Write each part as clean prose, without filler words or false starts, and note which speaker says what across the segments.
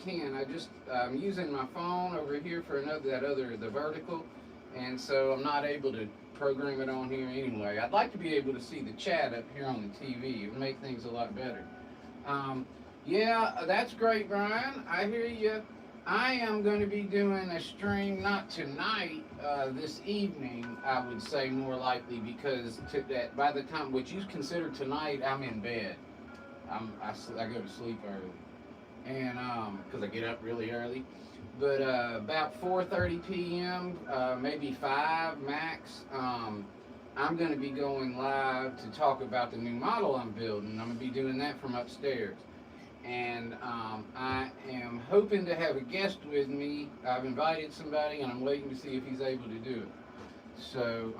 Speaker 1: can. I'm using my phone over here for the vertical, and so I'm not able to program it on here anyway. I'd like to be able to see the chat up here on the TV. It would make things a lot better. Um, yeah, that's great, Brian. I hear you. I am going to be doing a stream not tonight, this evening. I would say more likely because that by the time what you consider tonight, I'm in bed. I go to sleep early, and because I get up really early. But about 4:30 p.m., maybe 5 max. I'm going to be going live to talk about the new model I'm building. I'm going to be doing that from upstairs. And I am hoping to have a guest with me. I've invited somebody, and I'm waiting to see if he's able to do it. So,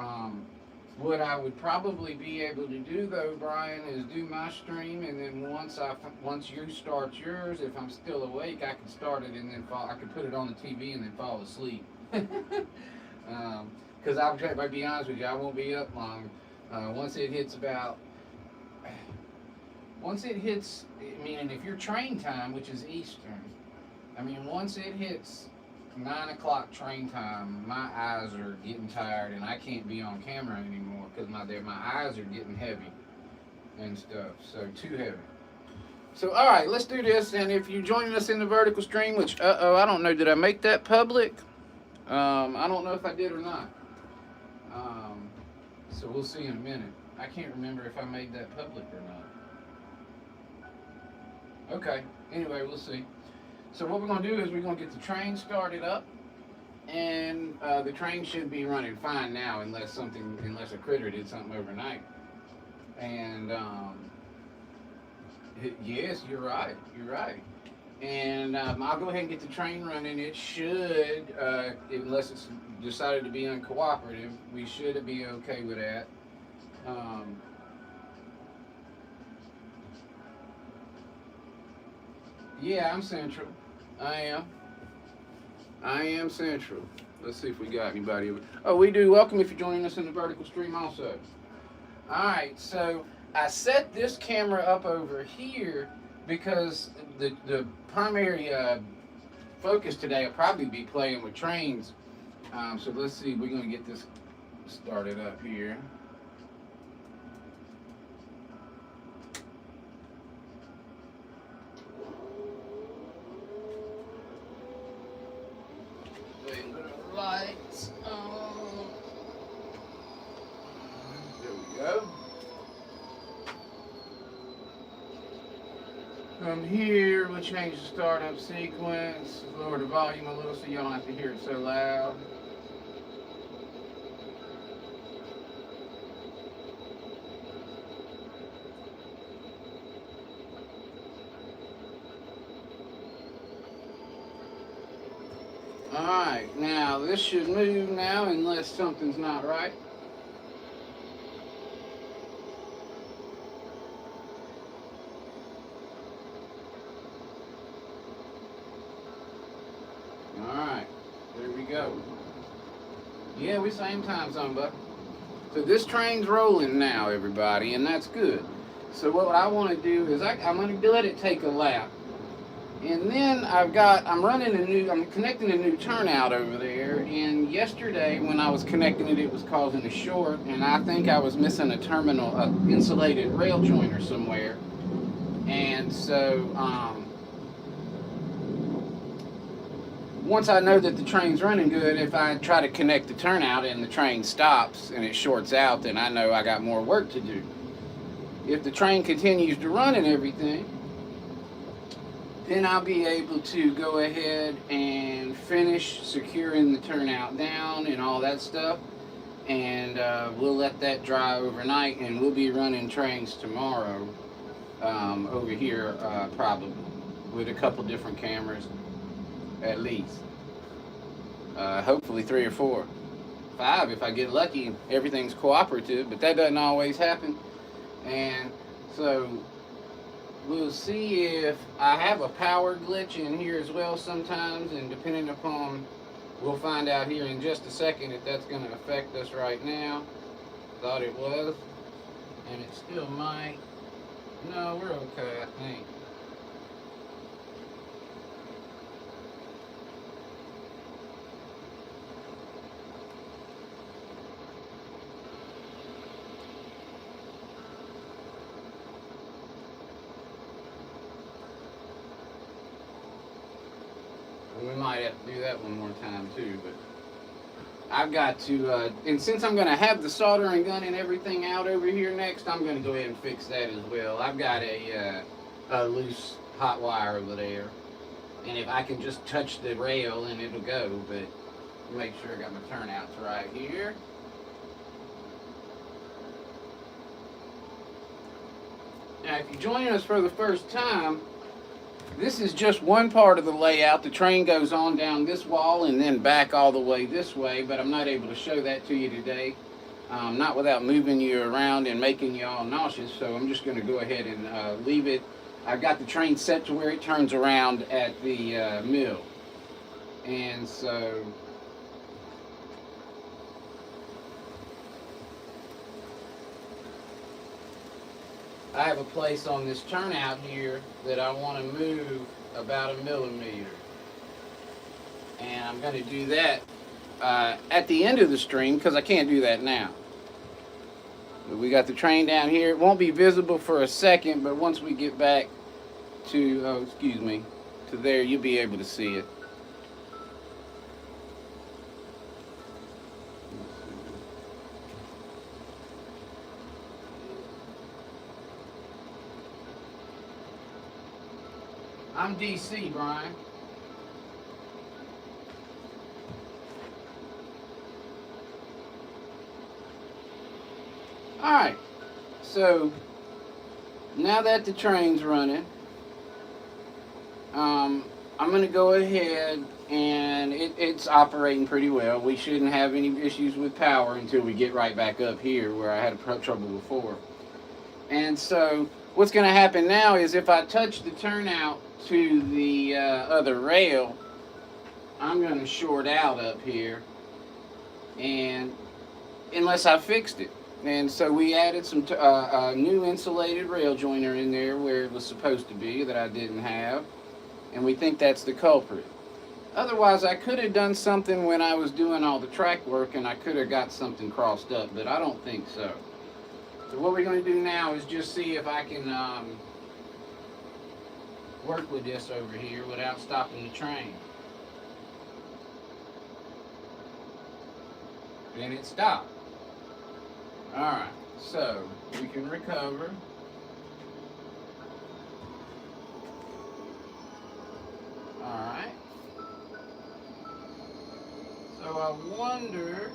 Speaker 1: what I would probably be able to do, though, Brian, is do my stream, and then once you start yours, if I'm still awake, I can start it and then I can put it on the TV and then fall asleep. Because I'll be honest with you, I won't be up long. Once it hits about Once it hits, meaning if your train time, which is Eastern, I mean, once it hits 9 o'clock train time, my eyes are getting tired and I can't be on camera anymore because my eyes are getting heavy and stuff, so too heavy. So, all right, let's do this. And if you're joining us in the vertical stream, which, I don't know, did I make that public? I don't know if I did or not. So we'll see in a minute. I can't remember if I made that public or not. Okay, anyway, we'll see. So what we're going to do is we're going to get the train started up, and the train should be running fine now unless a critter did something overnight. And yes, you're right. And I'll go ahead and get the train running. It should, unless it's decided to be uncooperative, we should be okay with that. Yeah, I'm central. I am central. Let's see if we got anybody. Oh, we do. Welcome if you're joining us in the vertical stream also. All right, so I set this camera up over here because the primary focus today will probably be playing with trains. So let's see, we're going to get this started up here. Lights on. There we go. From here, we'll change the startup sequence, lower the volume a little so you don't have to hear it so loud. Alright, now this should move now unless something's not right. Alright, there we go. Yeah, we same time zone, buck. So this train's rolling now, everybody, and that's good. So what I want to do is I'm going to let it take a lap. And then I'm connecting a new turnout over there, and yesterday when I was connecting it, it was causing a short, and I think I was missing a terminal, insulated rail joiner somewhere. And so, once I know that the train's running good, if I try to connect the turnout and the train stops and it shorts out, then I know I got more work to do. If the train continues to run and everything, then I'll be able to go ahead and finish securing the turnout down and all that stuff. And we'll let that dry overnight, and we'll be running trains tomorrow over here probably with a couple different cameras at least. Hopefully 3 or 4. 5 if I get lucky. Everything's cooperative, but that doesn't always happen. And so we'll see if I have a power glitch in here as well sometimes, and depending upon, we'll find out here in just a second if that's going to affect us right now. Thought it was, and it still might. No, we're okay, I think. And we might have to do that one more time too, but I've got to, and since I'm going to have the soldering gun and everything out over here next, I'm going to go ahead and fix that as well. I've got a loose hot wire over there, and if I can just touch the rail and it'll go, but make sure I got my turnouts right here. Now, if you're joining us for the first time, this is just one part of the layout. The train goes on down this wall and then back all the way this way, but I'm not able to show that to you today. Not without moving you around and making you all nauseous, so I'm just going to go ahead and leave it. I've got the train set to where it turns around at the mill. And so I have a place on this turnout here that I want to move about 1 millimeter. And I'm going to do that at the end of the stream because I can't do that now. But we got the train down here. It won't be visible for a second, but once we get back to, to there, you'll be able to see it. I'm DC, Brian. Alright, so now that the train's running, I'm going to go ahead and it's operating pretty well. We shouldn't have any issues with power until we get right back up here where I had trouble before. And so what's going to happen now is if I touch the turnout to the other rail, I'm going to short out up here, and unless I fixed it. And so we added some new insulated rail joiner in there where it was supposed to be that I didn't have, and we think that's the culprit. Otherwise, I could have done something when I was doing all the track work and I could have got something crossed up, but I don't think so. So what we're going to do now is just see if I can work with this over here without stopping the train. And it stopped. Alright, so we can recover. Alright. So I wonder...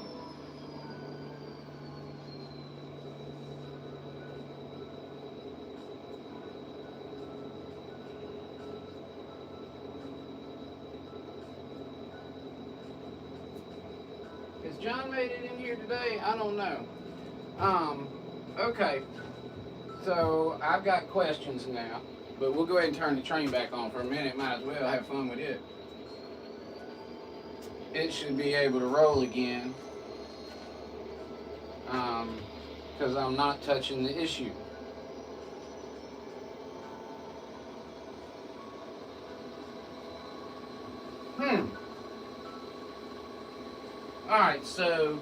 Speaker 1: Has John made it in here today? I don't know. Okay. So I've got questions now, but we'll go ahead and turn the train back on for a minute. Might as well have fun with it. It should be able to roll again, because I'm not touching the issue. Alright, so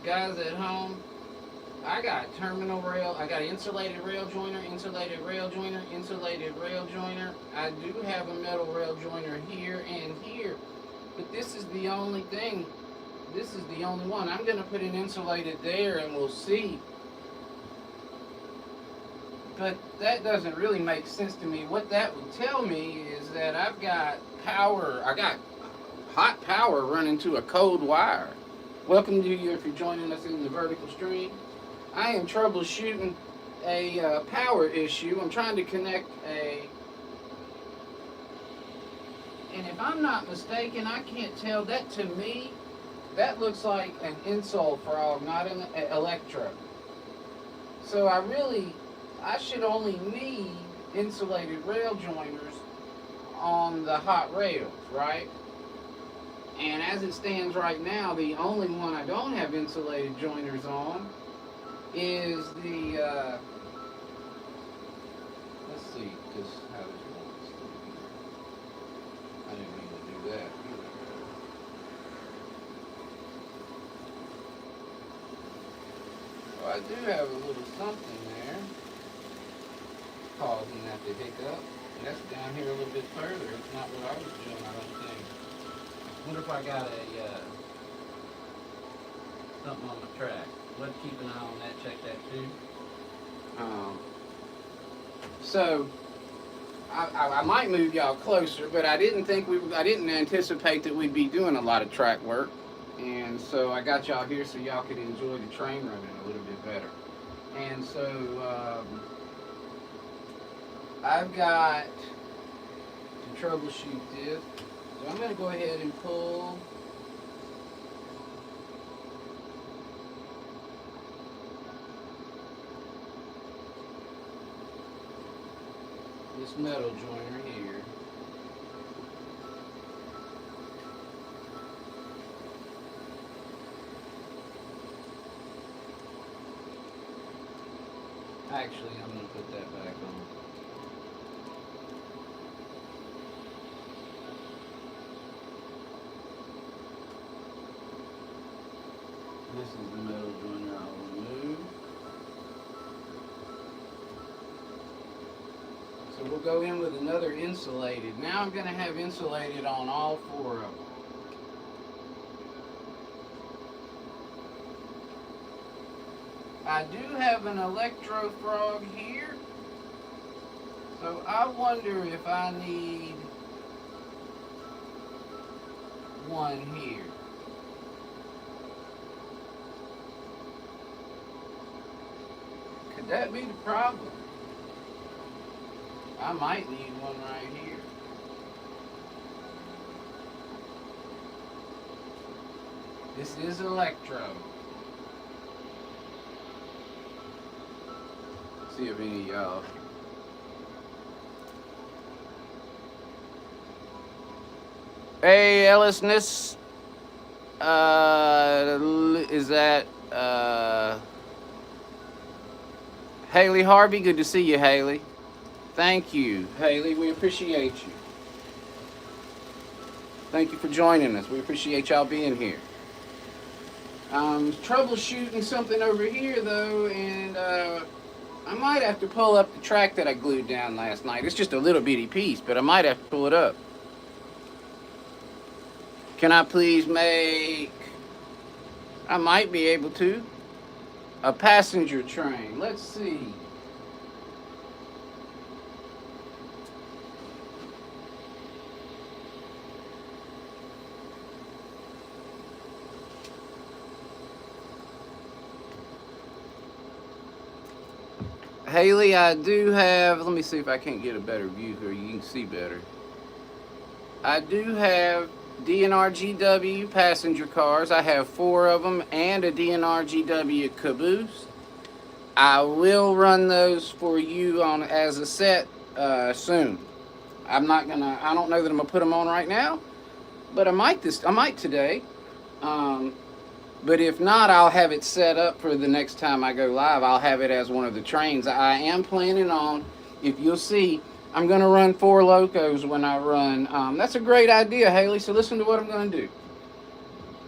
Speaker 1: guys at home, I got terminal rail, I got insulated rail joiner, insulated rail joiner, insulated rail joiner. I do have a metal rail joiner here and here, but this is the only thing. This is the only one. I'm going to put an insulated there and we'll see. But that doesn't really make sense to me. What that would tell me is that I've got power, I got hot power running to a cold wire. Welcome to you if you're joining us in the vertical stream. I am troubleshooting a power issue. I'm trying to connect and if I'm not mistaken, I can't tell, that to me, that looks like an insole frog, not an electro. So I should only need insulated rail joiners on the hot rails, right? And as it stands right now, the only one I don't have insulated joiners on is the, let's see, because how does it want this to be here? I didn't mean to do that either. So I do have a little something there causing that to hiccup. And that's down here a little bit further. It's not what I was doing, I don't think. Wonder if I got a something on the track. Let's keep an eye on that. Check that too. So I might move y'all closer, but I didn't anticipate that we'd be doing a lot of track work, and so I got y'all here so y'all could enjoy the train running a little bit better. And so I've got to troubleshoot this. So I'm going to go ahead and pull this metal joiner here. Actually, I'm going to put that back on. This is the metal joiner I'll remove. So we'll go in with another insulated. Now I'm going to have insulated on all four of them. I do have an electro frog here. So I wonder if I need one here. Could that be the problem? I might need one right here. This is electro. See if any of y'all. Hey, Ellisness. Is that Haley Harvey? Good to see you, Haley. Thank you, Haley. We appreciate you. Thank you for joining us. We appreciate y'all being here. Troubleshooting something over here though, and I might have to pull up the track that I glued down last night. It's just a little bitty piece, but I might have to pull it up. Can I please make, I might be able to, a passenger train. Let's see. Haley, I do have, let me see if I can't get a better view here. You can see better. I do have DNR-GW passenger cars. I have 4 of them and a DNR-GW caboose. I will run those for you on as a set soon. I don't know that I'm gonna put them on right now, but I might today. But if not, I'll have it set up for the next time I go live. I'll have it as one of the trains. I am planning on, if you'll see, I'm going to run 4 locos when I run. That's a great idea, Haley, so listen to what I'm going to do.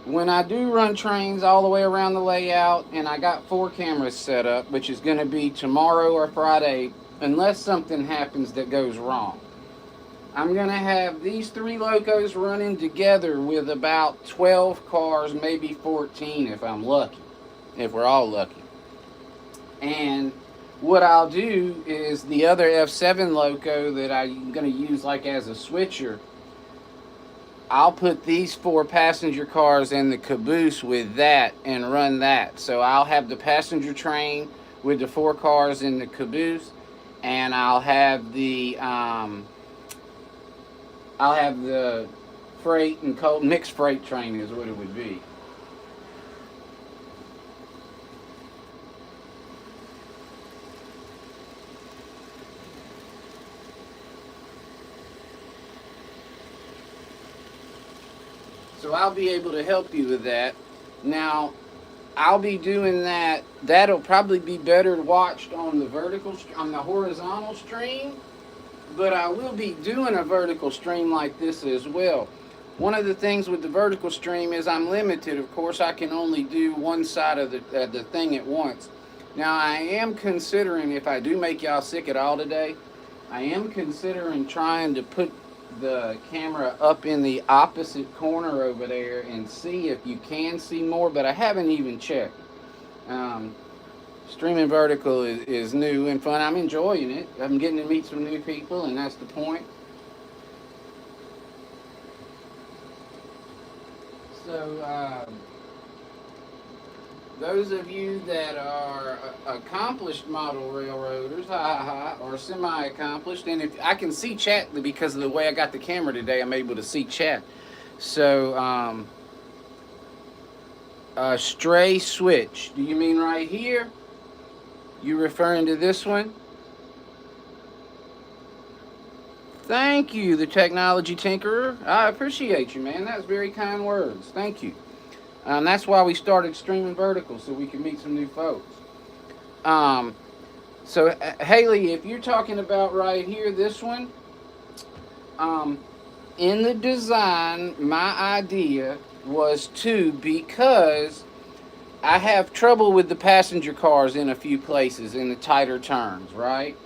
Speaker 1: When I do run trains all the way around the layout, and I got 4 cameras set up, which is going to be tomorrow or Friday, unless something happens that goes wrong. I'm going to have these 3 locos running together with about 12 cars, maybe 14 if I'm lucky, if we're all lucky. And what I'll do is the other F7 loco that I'm going to use like as a switcher, I'll put these 4 passenger cars in the caboose with that and run that. So I'll have the passenger train with the 4 cars in the caboose, and I'll have the freight and coal mixed freight train is what it would be. So I'll be able to help you with that. Now, I'll be doing that. That'll probably be better watched on the horizontal stream. But I will be doing a vertical stream like this as well. One of the things with the vertical stream is I'm limited. Of course, I can only do one side of the thing at once. Now, I am considering, if I do make y'all sick at all today, I am considering trying to put the camera up in the opposite corner over there and see if you can see more, but I haven't even checked. Um, Streaming vertical is new and fun. I'm enjoying it. I'm getting to meet some new people, and that's the point. So, those of you that are accomplished model railroaders, or semi-accomplished, and if I can see chat because of the way I got the camera today, I'm able to see chat. So, stray switch. Do you mean right here? You referring to this one? Thank you, the technology tinkerer. I appreciate you, man. That's very kind words. Thank you. That's why we started streaming vertical, so we can meet some new folks. So Haley, if you're talking about right here, this one, in the design, my idea was because I have trouble with the passenger cars in a few places in the tighter turns, right?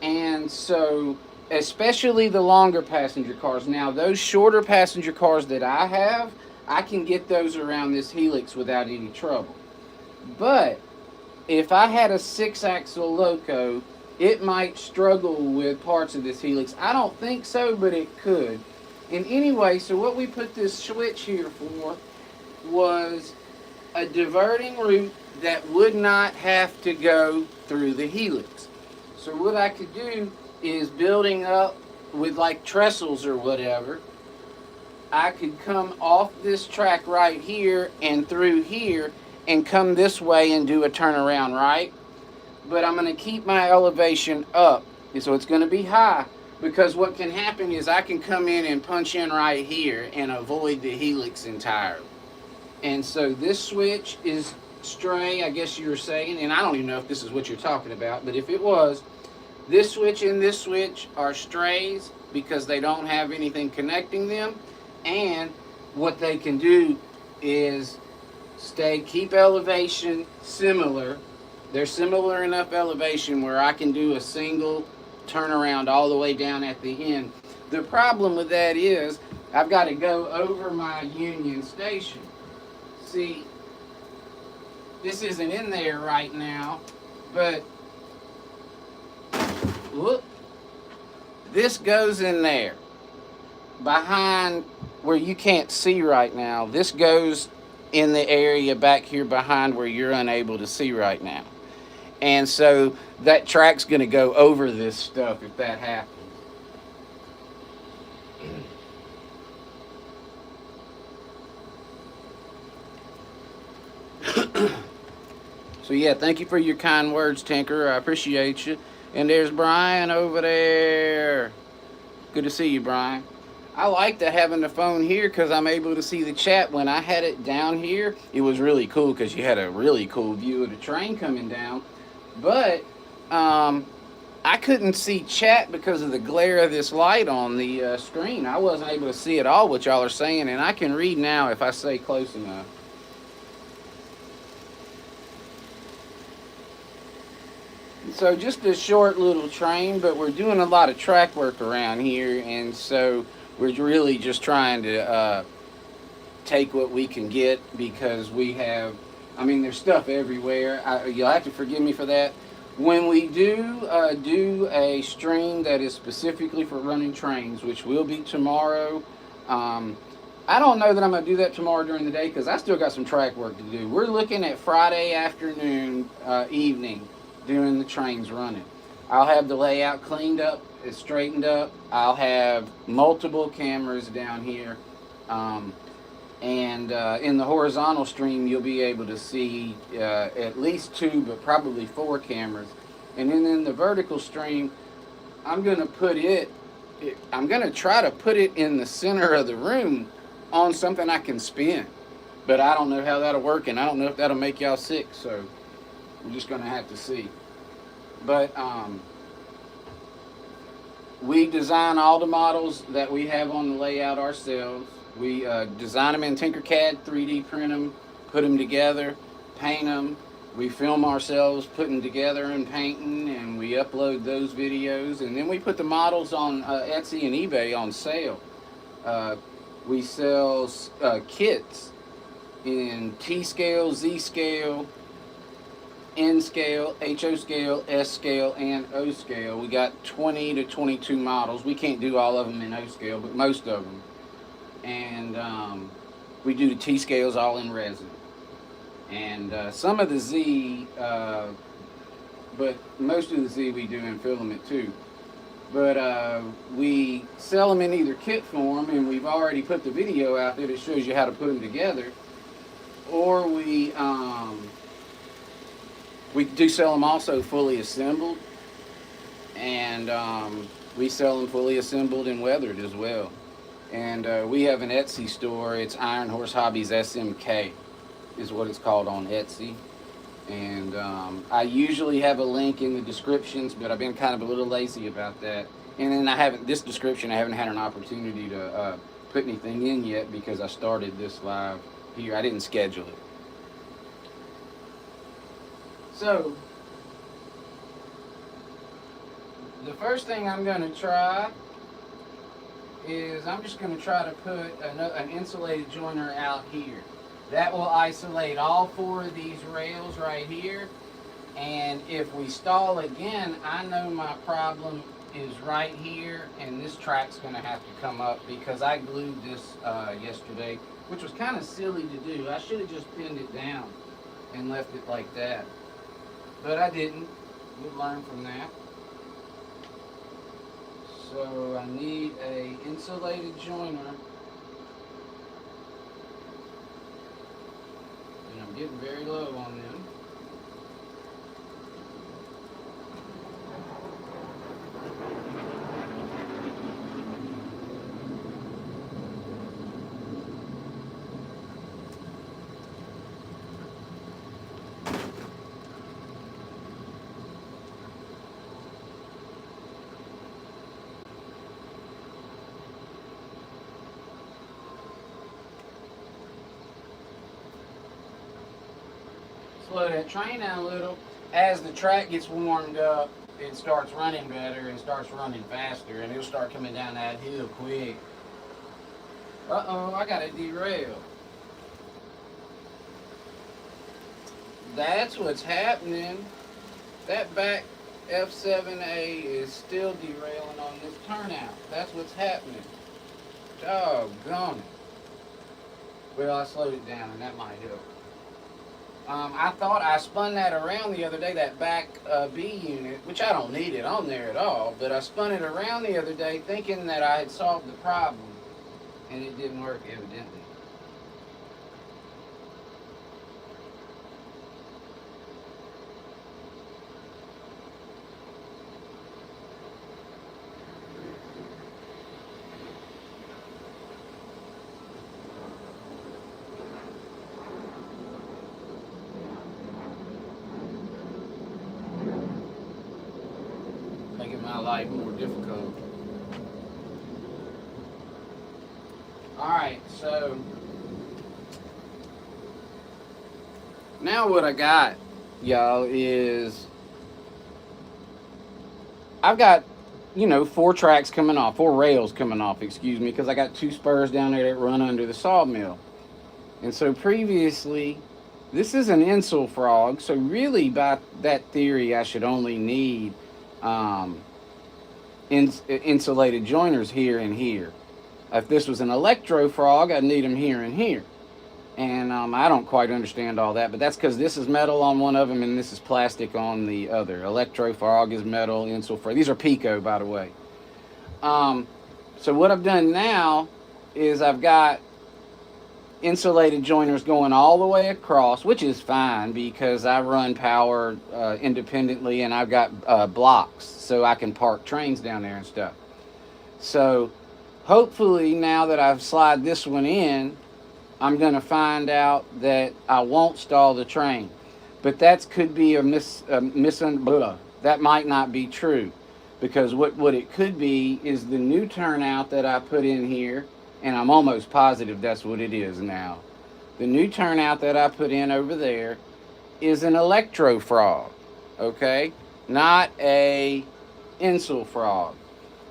Speaker 1: And so, especially the longer passenger cars. Now, those shorter passenger cars that I have, I can get those around this helix without any trouble. But if I had a 6-axle loco, it might struggle with parts of this helix. I don't think so, but it could. And anyway, so what we put this switch here for was a diverting route that would not have to go through the helix. So what I could do is, building up with like trestles or whatever, I could come off this track right here and through here and come this way and do a turnaround, right? But I'm going to keep my elevation up, so it's going to be high, because what can happen is I can come in and punch in right here and avoid the helix entirely. And so this switch is stray, I guess you were saying, and I don't even know if this is what you're talking about, but if it was, this switch and this switch are strays because they don't have anything connecting them. And what they can do is keep elevation similar. They're similar enough elevation where I can do a single turnaround all the way down at the end. The problem with that is I've got to go over my Union Station. See, this isn't in there right now, but look, this goes in there behind where you can't see right now. This goes in the area back here behind where you're unable to see right now. And so that track's going to go over this stuff if that happens. So yeah, thank you for your kind words, Tinker. I appreciate you. And there's Brian over there. Good to see you, Brian. I like having the phone here because I'm able to see the chat. When I had it down here, it was really cool because you had a really cool view of the train coming down. But I couldn't see chat because of the glare of this light on the screen. I wasn't able to see at all what y'all are saying, and I can read now if I stay close enough. So just a short little train, but we're doing a lot of track work around here, and so we're really just trying to take what we can get, because we have, I mean, there's stuff everywhere. You'll have to forgive me for that. When we do a stream that is specifically for running trains, which will be tomorrow, I don't know that I'm going to do that tomorrow during the day because I still got some track work to do. We're looking at Friday afternoon, evening, doing the trains running. I'll have the layout cleaned up, straightened up. I'll have multiple cameras down here. And in the horizontal stream, you'll be able to see at least 2, but probably 4 cameras. And then in the vertical stream, I'm going to try to put it in the center of the room on something I can spin. But I don't know how that'll work, and I don't know if that'll make y'all sick, so we're just going to have to see. But we design all the models that we have on the layout ourselves. We design them in Tinkercad, 3D print them, put them together, paint them, We film ourselves putting together and painting, and we upload those videos, and then we put the models on Etsy and eBay on sale. We sell kits in T scale, Z scale, N scale, HO scale, S scale, and O scale. We got 20 to 22 models. We can't do all of them in O scale, but most of them. And we do the T scales all in resin. And some of the Z, but most of the Z we do in filament too. But we sell them in either kit form, and we've already put the video out there that shows you how to put them together, or we do sell them also fully assembled, and we sell them fully assembled and weathered as well. And we have an Etsy store. It's Horse Hobbies SMK is what it's called on Etsy. And I usually have a link in the descriptions, but I've been kind of a little lazy about that. And then I haven't had an opportunity to put anything in yet because I started this live here. I didn't schedule it. So the first thing I'm going to try is I'm just going to try to put an insulated joiner out here. That will isolate all 4 of these rails right here. And if we stall again, I know my problem is right here, and this track's going to have to come up because I glued this yesterday, which was kind of silly to do. I should have just pinned it down and left it like that. But I didn't. We'll learn from that. So I need a insulated joiner. And I'm getting very low on them. Slow that train down a little. As the track gets warmed up, it starts running better and starts running faster, and it'll start coming down that hill quick. Uh-oh, I got to derail. That's what's happening. That back F7A is still derailing on this turnout. That's what's happening. Doggone it. Well, I slowed it down, and that might help. I thought I spun that around the other day, that back B unit, which I don't need it on there at all, but I spun it around the other day thinking that I had solved the problem, and it didn't work evidently. Making my life more difficult. Alright, so now what I got, y'all, is I've got, 4 tracks coming off, 4 rails coming off, excuse me, because I got 2 spurs down there that run under the sawmill. And so previously, this is an insule frog, so really by that theory I should only need insulated joiners here and here. If this was an electro frog, I'd need them here and here. And I don't quite understand all that, but that's because this is metal on one of them and this is plastic on the other. Electro frog is metal, insule frog. These are Pico, by the way. So what I've done now is I've got insulated joiners going all the way across, which is fine because I run power independently, and I've got blocks so I can park trains down there and stuff. So hopefully now that I've slid this one in, I'm going to find out that I won't stall the train. But that could be that might not be true, because what it could be is the new turnout that I put in here. And I'm almost positive that's what it is now. The new turnout that I put in over there is an electro frog, okay, not a insul frog.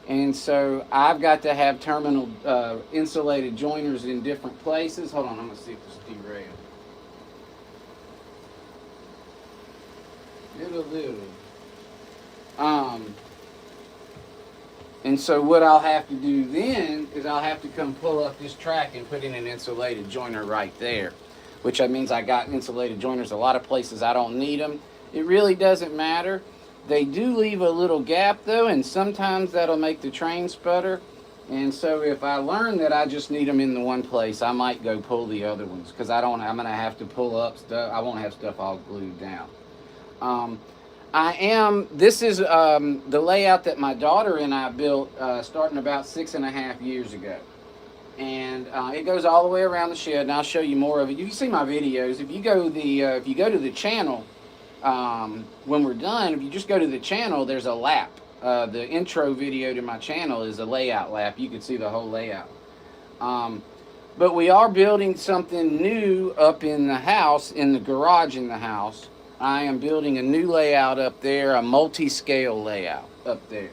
Speaker 1: And so I've got to have terminal insulated joiners in different places. Hold on, I'm gonna see if this derailed. Little. Um, and so what I'll have to do then is I'll have to come pull up this track and put in an insulated joiner right there, which means I got insulated joiners a lot of places I don't need them. It really doesn't matter. They do leave a little gap though, and sometimes that'll make the train sputter. And so if I learn that I just need them in the one place, I might go pull the other ones, because I'm gonna have to pull up stuff. I won't have stuff all glued down. This is the layout that my daughter and I built starting about 6.5 years ago. And it goes all the way around the shed, and I'll show you more of it. You can see my videos. If you go to the channel, when we're done, if you just go to the channel, there's a lap. The intro video to my channel is a layout lap. You can see the whole layout. But we are building something new up in the house, in the garage in the house. I am building a new layout up there, a multi-scale layout up there.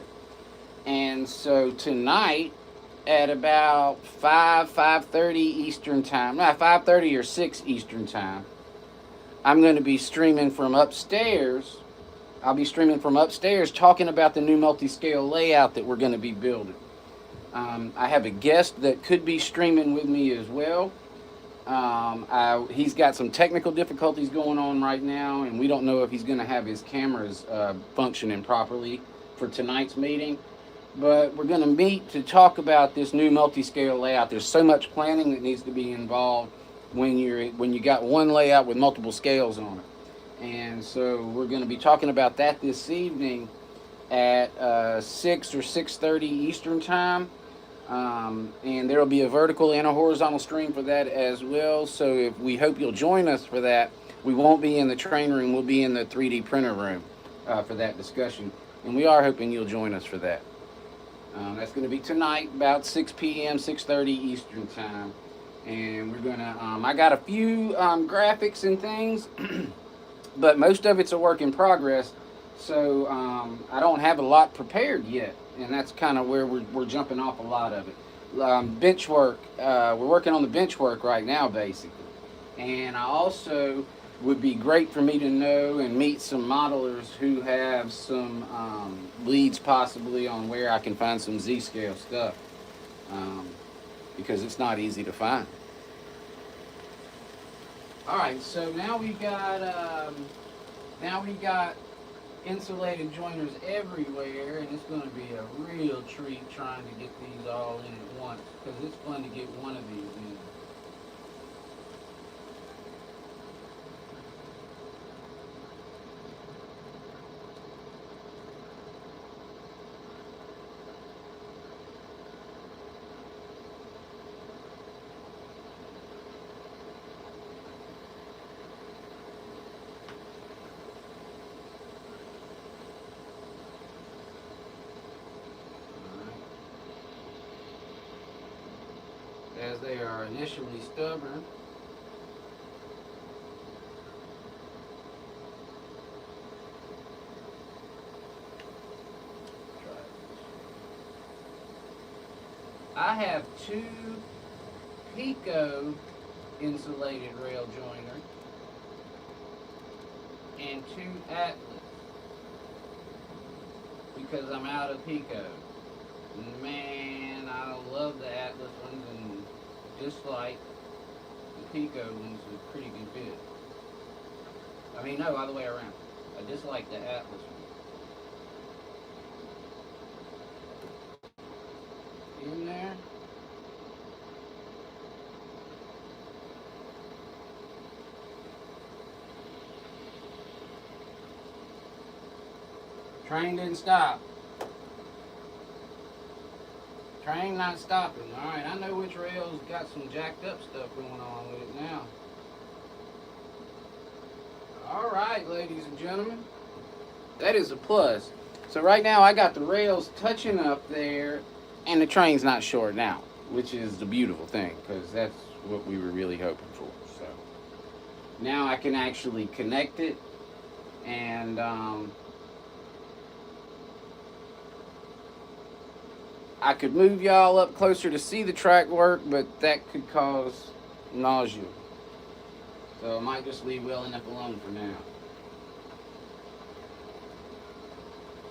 Speaker 1: And so tonight at about 5:30 Eastern time, 5:30 or 6 Eastern time, I'm going to be streaming from upstairs. I'll be streaming from upstairs talking about the new multi-scale layout that we're going to be building. I have a guest that could be streaming with me as well. He's got some technical difficulties going on right now, and we don't know if he's going to have his cameras functioning properly for tonight's meeting. But we're going to meet to talk about this new multi-scale layout. There's so much planning that needs to be involved when you got one layout with multiple scales on it. And so we're going to be talking about that this evening at 6 or 6:30 Eastern time. And there will be a vertical and a horizontal stream for that as well. So we hope you'll join us for that. We won't be in the train room. We'll be in the 3D printer room for that discussion. And we are hoping you'll join us for that. That's going to be tonight about 6 p.m., 6:30 Eastern time. And we're going to, I got a few graphics and things, but most of it's a work in progress. So I don't have a lot prepared yet. And that's kind of where we're jumping off a lot of it. Bench work, we're working on the bench work right now, basically. And I also would be great for me to know and meet some modelers who have some leads possibly on where I can find some Z-scale stuff, because it's not easy to find. All right, so now we got insulated joiners everywhere, and it's going to be a real treat trying to get these all in at once, because it's fun to get one of these in. As they are initially stubborn. I have 2 Pico insulated rail joiners and 2 Atlas, because I'm out of Pico. Man, I love the Atlas ones, and just like the Pico ones, are pretty good fit. I mean, no, other way around. I dislike the Atlas one. In there. Train didn't stop. Train not stopping. Alright, I know which rail's got some jacked up stuff going on with it now. Alright, ladies and gentlemen. That is a plus. So right now I got the rails touching up there, and the train's not shorting out, which is the beautiful thing, because that's what we were really hoping for. So Now I can actually connect it, and I could move y'all up closer to see the track work, but that could cause nausea. So I might just leave well enough alone for now.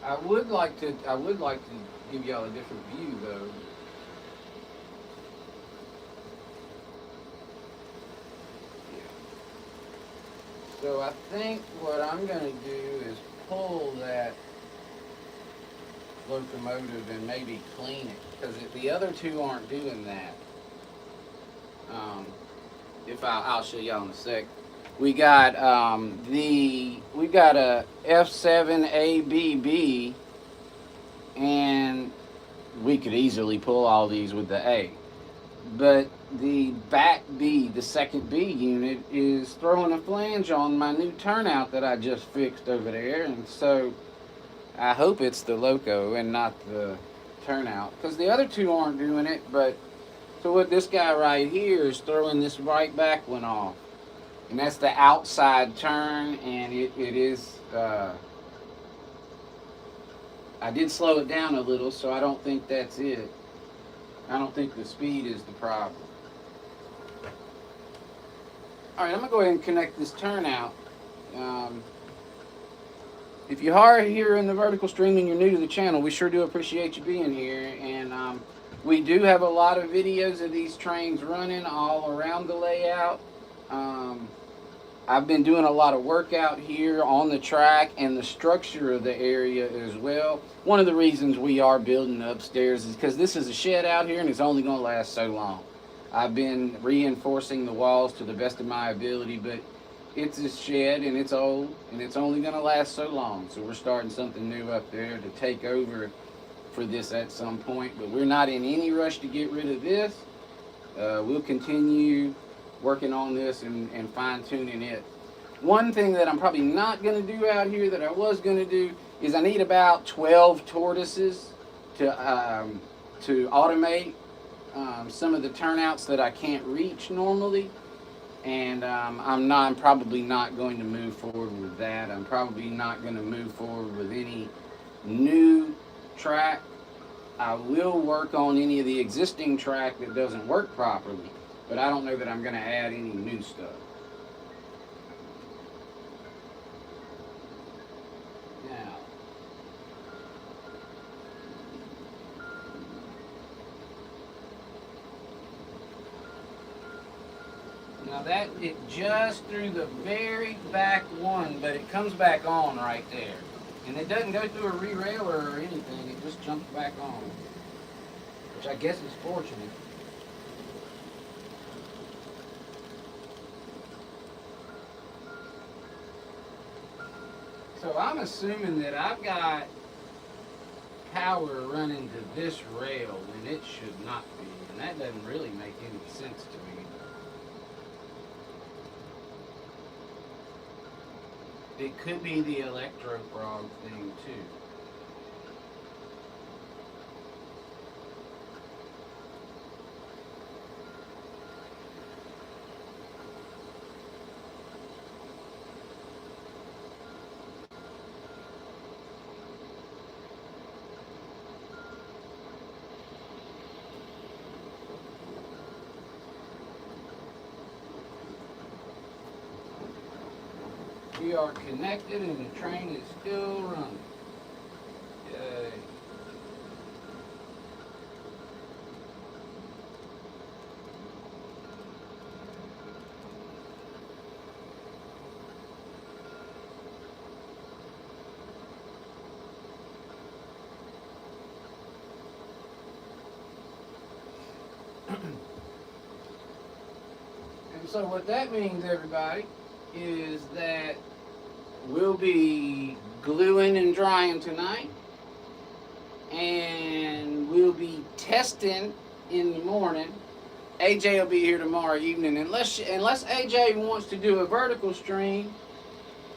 Speaker 1: I would like to give y'all a different view though. So I think what I'm going to do is pull that locomotive and maybe clean it, because the other two aren't doing that. If I'll show y'all in a sec. We got we've got a F7 ABB, and we could easily pull all these with the A. But the back B, the second B unit, is throwing a flange on my new turnout that I just fixed over there, and so I hope it's the loco and not the turnout, because the other two aren't doing it. But so what this guy right here is throwing this right back one off, and that's the outside turn, and it is I did slow it down a little, so I don't think that's it. I don't think the speed is the problem. Alright, I'm going to go ahead and connect this turnout. If you are here in the vertical stream and you're new to the channel, we sure do appreciate you being here. And we do have a lot of videos of these trains running all around the layout. I've been doing a lot of work out here on the track and the structure of the area as well. One of the reasons we are building upstairs is because this is a shed out here and it's only going to last so long. I've been reinforcing the walls to the best of my ability, but it's a shed and it's old and it's only going to last so long. So we're starting something new up there to take over for this at some point, but we're not in any rush to get rid of this. We'll continue working on this and fine-tuning it. One thing that I'm probably not going to do out here that I was going to do is I need about 12 tortoises to automate some of the turnouts that I can't reach normally. And I'm probably not going to move forward with that. I'm probably not going to move forward with any new track. I will work on any of the existing track that doesn't work properly, but I don't know that I'm going to add any new stuff. Now that it just through the very back one, but it comes back on right there. And it doesn't go through a re-railer or anything, it just jumps back on. Which I guess is fortunate. So I'm assuming that I've got power running to this rail when it should not be. And that doesn't really make any sense to me. It could be the electro frog thing too. We are connected and the train is still running. Yay. And so what that means, everybody, is that we'll be gluing and drying tonight, and we'll be testing in the morning. AJ will be here tomorrow evening, unless AJ wants to do a vertical stream.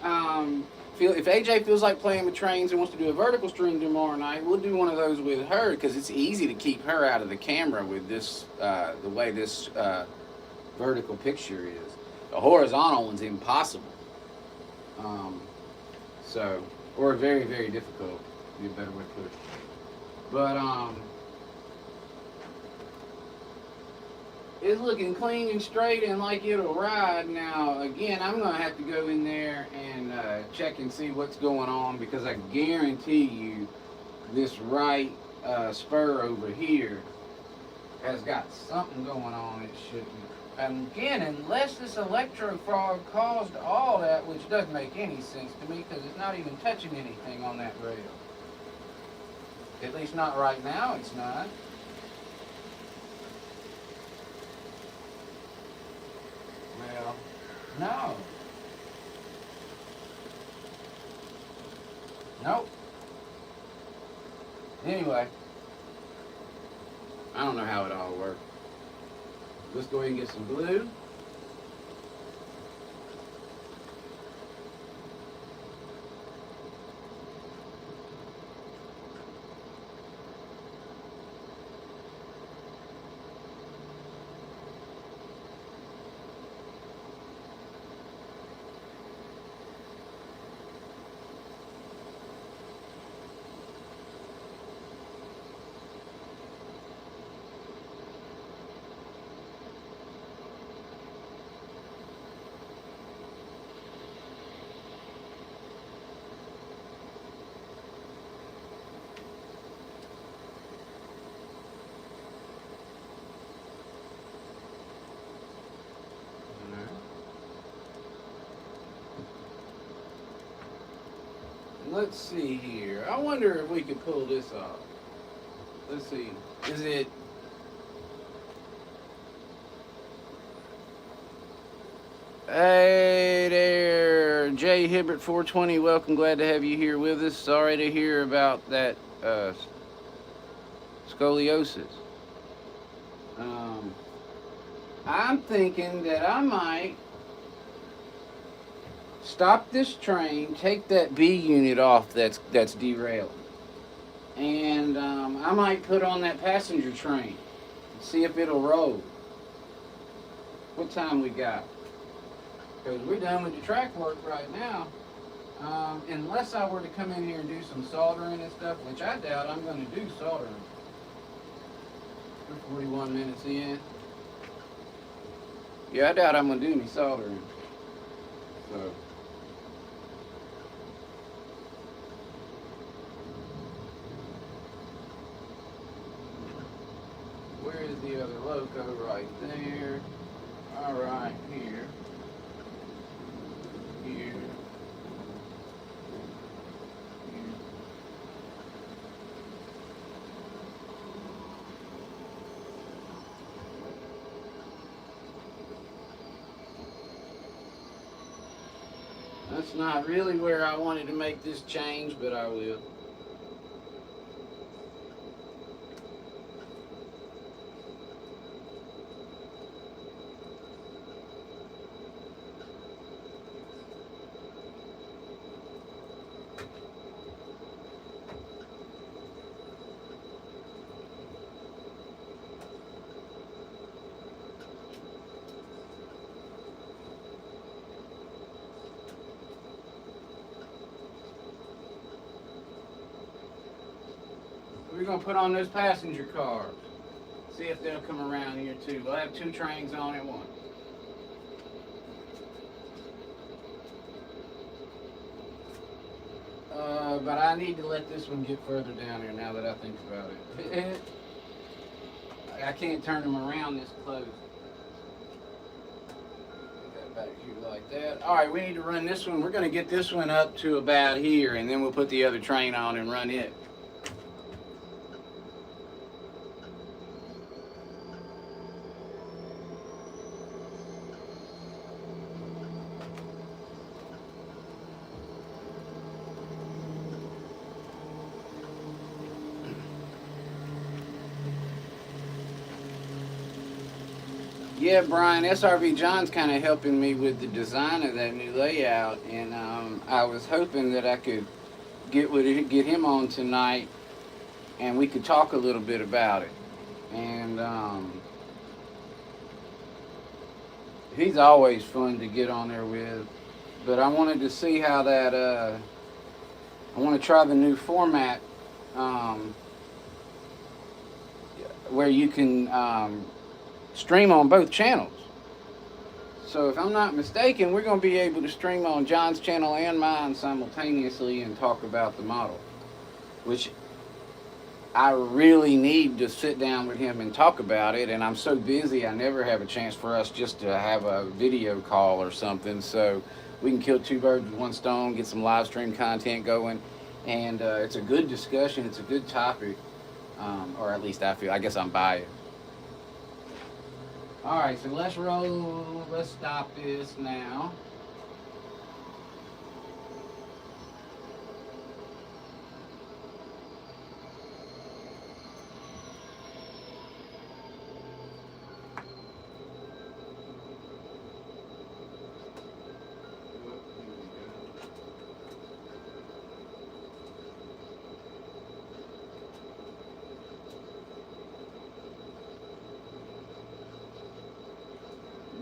Speaker 1: If AJ feels like playing with trains and wants to do a vertical stream tomorrow night, we'll do one of those with her, because it's easy to keep her out of the camera with this, the way this vertical picture is. The horizontal one's impossible. So, or very, very difficult. Be a better way to put it. But it's looking clean and straight and like it'll ride. Now, again, I'm gonna have to go in there and check and see what's going on, because I guarantee you, this right spur over here has got something going on it shouldn't. And again, unless this electro frog caused all that, which doesn't make any sense to me because it's not even touching anything on that rail. At least not right now, it's not. Well, no. Nope. Anyway, I don't know how it all works. Let's go ahead and get some glue. Let's see here. I wonder if we could pull this off. Let's see. Is it... Hey there, Jay Hibbert 420. Welcome. Glad to have you here with us. Sorry to hear about that scoliosis. I'm thinking that I might stop this train, take that B unit off that's derailed, and I might put on that passenger train and see if it'll roll. What time we got? Because we're done with the track work right now. Unless I were to come in here and do some soldering and stuff, which I doubt I'm going to do soldering. We're 41 minutes in. Yeah, I doubt I'm going to do any soldering. So... where is the other loco? Right there. All right, here. Here. Here. That's not really where I wanted to make this change, but I will. We're going to put on those passenger cars. See if they'll come around here too. We'll have 2 trains on at once. But I need to let this one get further down here now that I think about it. I can't turn them around this close. Put that back here like that. Alright, we need to run this one. We're going to get this one up to about here, and then we'll put the other train on and run it. Yeah, Brian, SRV John's kind of helping me with the design of that new layout, and I was hoping that I could get him on tonight, and we could talk a little bit about it. And He's always fun to get on there with. But I wanted to see how that, I want to try the new format um, where you can stream on both channels. So if I'm not mistaken, we're going to be able to stream on John's channel and mine simultaneously and talk about the model, which I really need to sit down with him and talk about it, and I'm so busy I never have a chance for us just to have a video call or something, so we can kill two birds with one stone, get some live stream content going, and it's a good discussion, it's a good topic, or at least I feel. I guess I'm biased. Alright, so let's roll, let's stop this now.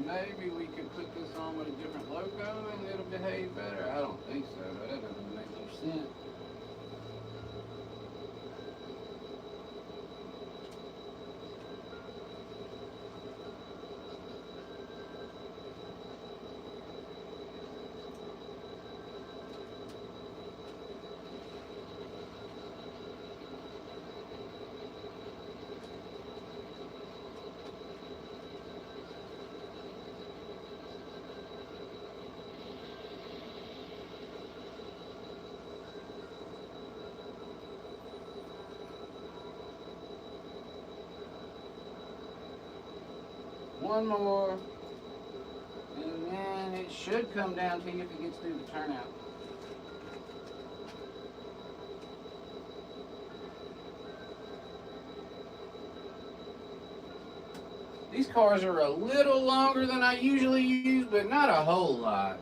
Speaker 1: Maybe we could put this on with a different logo and it'll behave better. I don't think so. That doesn't make much sense. One more, and then it should come down to you if it gets through the turnout. These cars are a little longer than I usually use, but not a whole lot.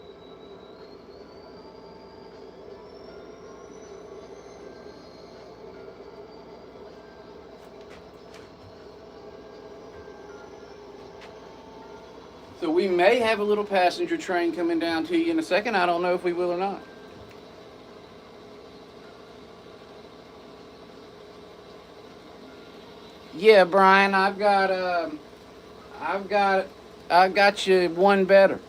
Speaker 1: So we may have a little passenger train coming down to you in a second. I don't know if we will or not. Yeah, Brian, I've got you one better.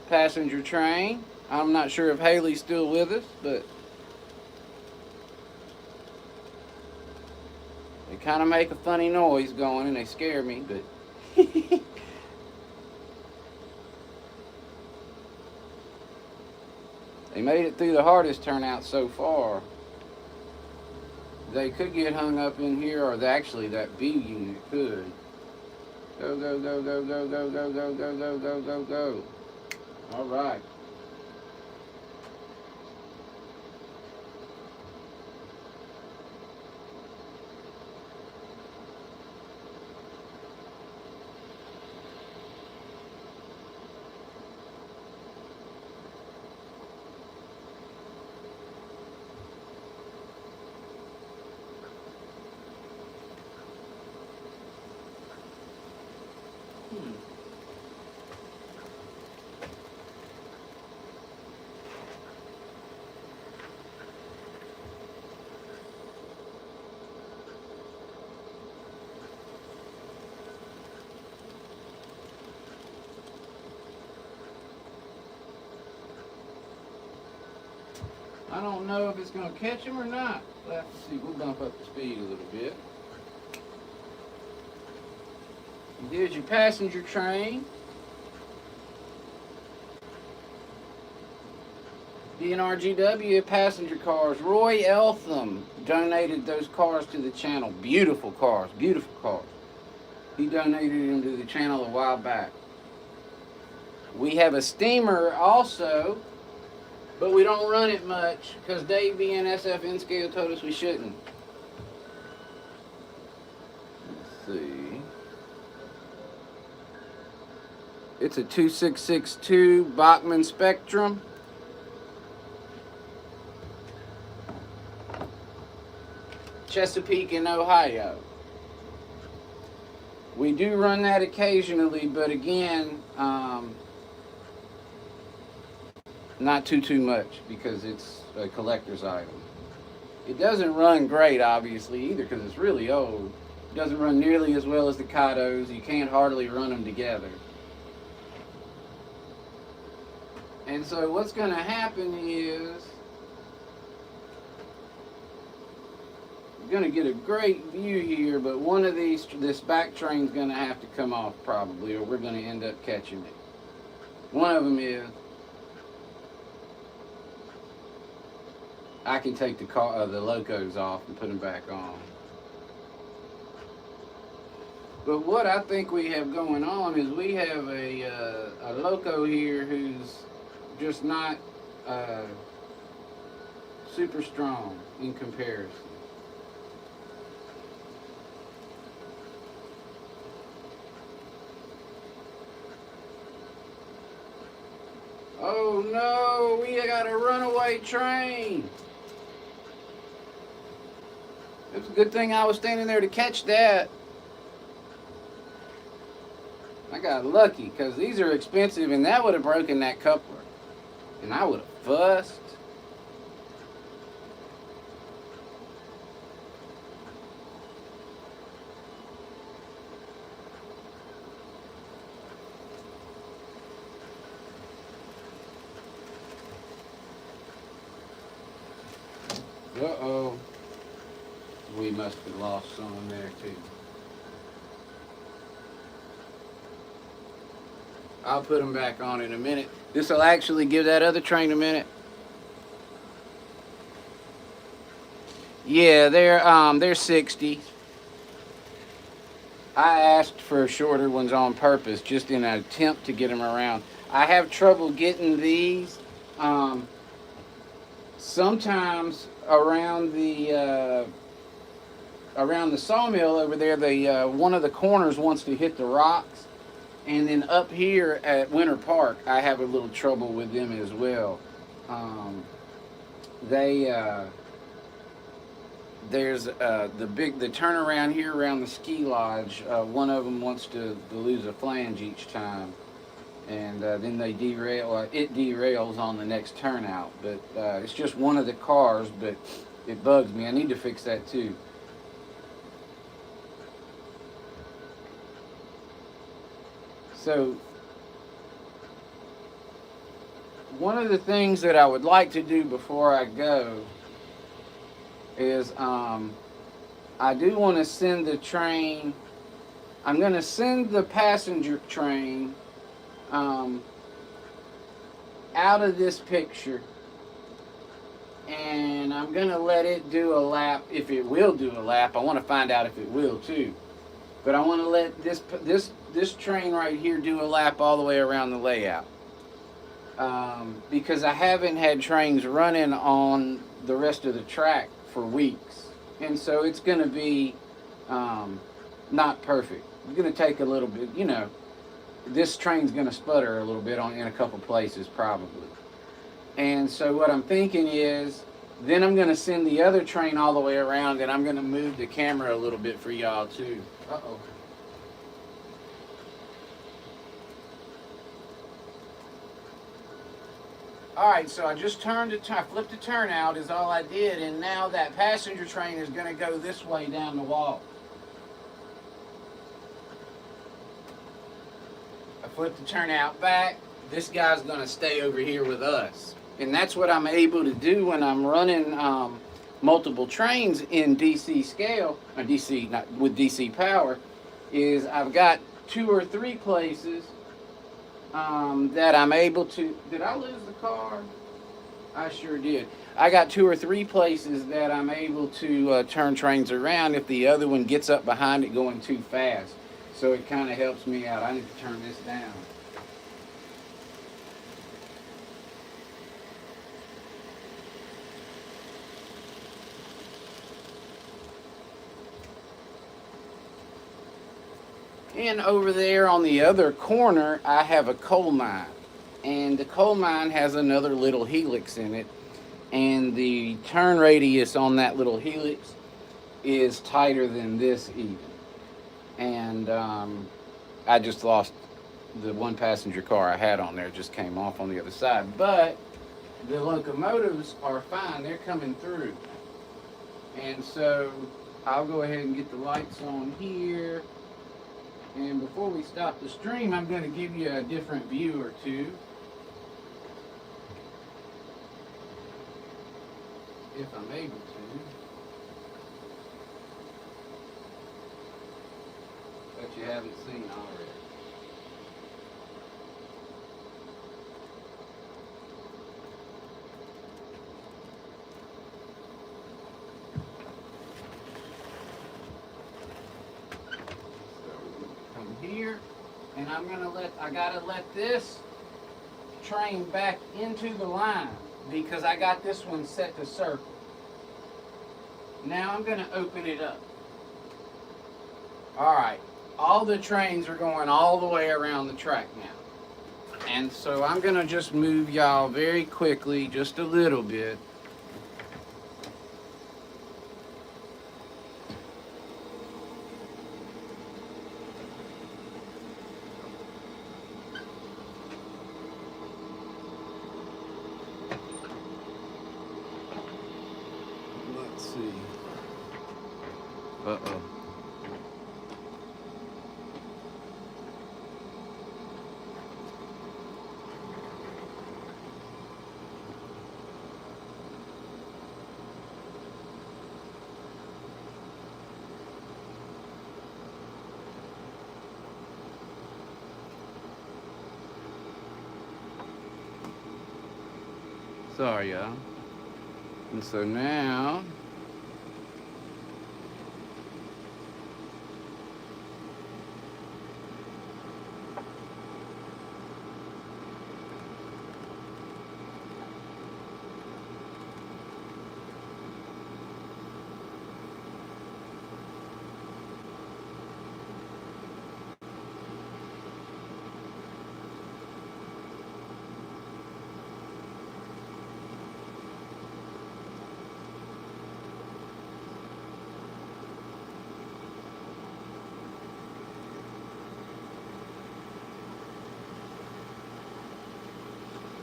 Speaker 1: Passenger train. I'm not sure if Haley's still with us, but they kind of make a funny noise going and they scare me, but they made it through the hardest turnout so far. They could get hung up in here, or actually that B unit could. Go, go, go, go, go, go, go, go, go, go, go, go, go. All right. I don't know if it's going to catch him or not. We'll have to see. We'll bump up the speed a little bit. And here's your passenger train. DNRGW passenger cars. Roy Eltham donated those cars to the channel. Beautiful cars. Beautiful cars. He donated them to the channel a while back. We have a steamer also, but we don't run it much because Dave being SFN scale told us we shouldn't. Let's see. It's a 2662 Bachmann Spectrum. Chesapeake in Ohio. We do run that occasionally, but again, not too much because it's a collector's item. It doesn't run great, obviously, either because it's really old. It doesn't run nearly as well as the Katos. You can't hardly run them together. And so what's going to happen is you're going to get a great view here, but one of these, this back train's going to have to come off probably, or we're going to end up catching it. One of them is I can take the locos off and put them back on. But what I think we have going on is we have a loco here who's just not super strong in comparison. Oh no, we got a runaway train. It's a good thing I was standing there to catch that. I got lucky because these are expensive and that would have broken that coupler. And I would have fussed. Uh-oh. We must have lost some there too. I'll put them back on in a minute. This will actually give that other train a minute. Yeah, they're 60. I asked for shorter ones on purpose, just in an attempt to get them around. I have trouble getting these. Sometimes around the sawmill over there, one of the corners wants to hit the rocks. And then up here at Winter Park, I have a little trouble with them as well. There's the turnaround here around the ski lodge. One of them wants to lose a flange each time, and then they derail. It derails on the next turnout. But it's just one of the cars, but it bugs me. I need to fix that too. So, one of the things that I would like to do before I go is I do want to send the train. I'm going to send the passenger train out of this picture, and I'm going to let it do a lap. If it will do a lap, I want to find out if it will too. But I want to let this train right here do a lap all the way around the layout. Because I haven't had trains running on the rest of the track for weeks. And so it's going to be not perfect. It's going to take a little bit, you know. This train's going to sputter a little bit in a couple places probably. And so what I'm thinking is, then I'm going to send the other train all the way around, and I'm going to move the camera a little bit for y'all too. Uh-oh. Alright, so I just I flipped the turnout is all I did, and now that passenger train is going to go this way down the wall. I flipped the turnout back. This guy's going to stay over here with us. And that's what I'm able to do when I'm running multiple trains in DC scale, or DC, not with DC power, is I've got 2 or 3 places that I'm able to. Did I lose the car? I sure did. I got 2 or 3 places that I'm able to turn trains around if the other one gets up behind it going too fast. So it kind of helps me out. I need to turn this down. And over there on the other corner, I have a coal mine. And the coal mine has another little helix in it. And the turn radius on that little helix is tighter than this even. and I just lost the one passenger car I had on there. Just came off on the other side, but the locomotives are fine. They're coming through, and so I'll go ahead and get the lights on here. And before we stop the stream, I'm going to give you a different view or two, if I'm able to, that you haven't seen already. Here, and I gotta let this train back into the line because I got this one set to circle. Now I'm gonna open it up. All right, all the trains are going all the way around the track now. And so I'm gonna just move y'all very quickly, just a little bit. Uh-oh. Sorry, y'all. And so now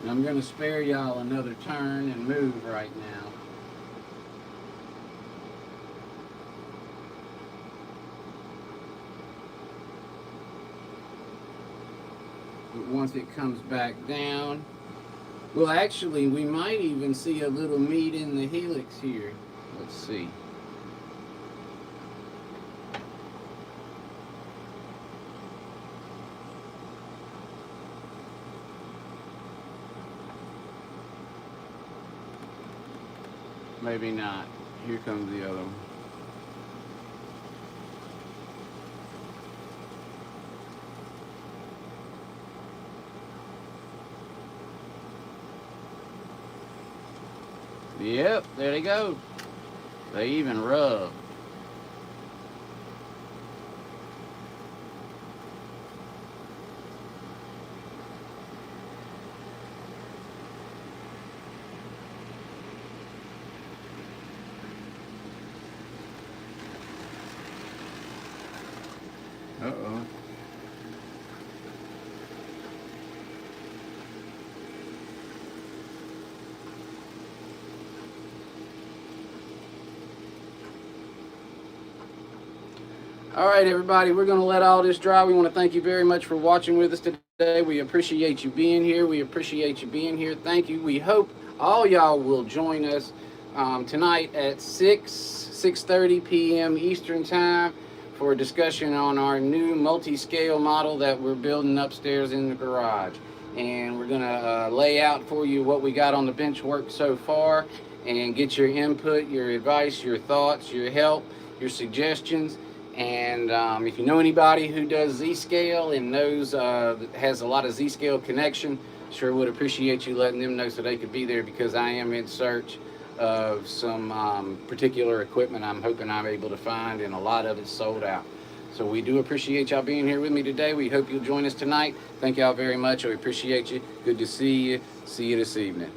Speaker 1: I'm going to spare y'all another turn and move right now. But once it comes back down, well, actually, we might even see a little meat in the helix here. Let's see. Maybe not. Here comes the other one. Yep, there they go. They even rub. Uh-oh. All right, everybody, we're going to let all this dry. We want to thank you very much for watching with us today. We appreciate you being here. We appreciate you being here. Thank you. We hope all y'all will join us tonight at 6:30 p.m. Eastern Time for a discussion on our new multi-scale model that we're building upstairs in the garage. And we're going to lay out for you what we got on the bench work so far and get your input, your advice, your thoughts, your help, your suggestions. And if you know anybody who does Z-Scale and knows has a lot of Z-Scale connection, sure would appreciate you letting them know so they could be there, because I am in search of some particular equipment I'm hoping I'm able to find, and a lot of it's sold out. So we do appreciate y'all being here with me today. We hope you'll join us tonight. Thank y'all very much. We appreciate you. Good to see you. See you this evening.